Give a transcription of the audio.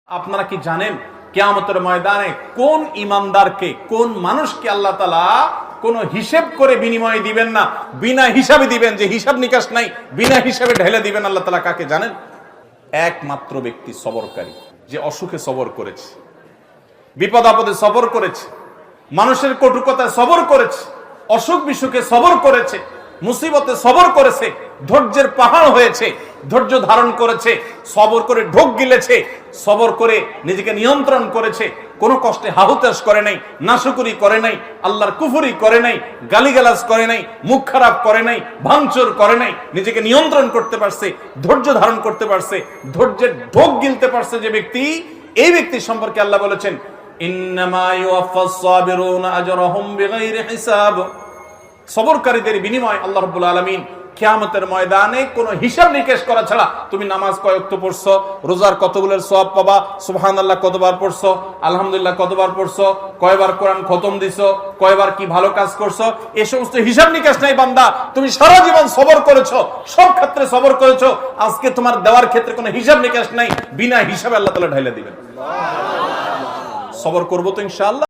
আপনারা কি জানেন কিয়ামতের ময়দানে কোন ইমানদারকে, কোন মানুষকে আল্লাহ তাআলা কোন হিসাব করে বিনিময় দিবেন না, বিনা হিসাবে দিবেন, যে হিসাব নিকাশ নাই, বিনা হিসাবে ঢেলে দিবেন আল্লাহ তাআলা কাকে জানেন? একমাত্র ব্যক্তি সবরকারী, যে অসুখে সবর করেছে, বিপদ আপদে সবর করেছে, মানুষের কটুকতায় সবর করেছে, অসুখ বিসুখে সবর করেছে, মুসিবতে সবর করেছে, ধৈর্যের পাহাড় হয়েছে, ধৈর্য ধারণ করেছে, সবর করে ঢোক গিলেছে, সবর করে নিজেকে নিয়ন্ত্রণ করেছে, কোনো কষ্টে হাহুতাশ করে নাই, নাশকরি করে নাই, আল্লাহর কুফরি করে নাই, গালিগালাজ করে নাই, মুখ খারাপ করে নাই, ভাঙচুর করে নাই, নিজেকে নিয়ন্ত্রণ করতে পারছে, ধৈর্য ধারণ করতে পারছে, ধৈর্যের ঢোক গিলতে পারছে যে ব্যক্তি, এই ব্যক্তি সম্পর্কে আল্লাহ বলেছেন ইন্নামা ইউওয়াফাস সাবিরুনা আজরাহুম বিগাইরি হিসাব। সবরকারীদের বিনিময় আল্লাহ রাব্বুল আলামিন কিয়ামতের ময়দানে কোনো হিসাব নিকেশ করা ছাড়া, তুমি নামাজ কয় ওয়াক্ত পড়ছো, রোজার কতগুলোর সওয়াব পাবা, সুবহানাল্লাহ কতবার পড়ছো, আলহামদুলিল্লাহ কতবার পড়ছো, কয়বার কোরআন খতম দিছো, কয়বার কি ভালো কাজ করছো, এই সমস্ত হিসাব নিকেশ নাই বান্দা। তুমি সারা জীবন সবর করেছো, সব ক্ষেত্রে সবর করেছো, আজকে তোমার দেওয়ার ক্ষেত্রে কোনো হিসাব নিকেশ নাই, বিনা হিসাবে আল্লাহ তাআলা ঢাইলা দিবেন। সবর করবো তো ইনশাআল্লাহ।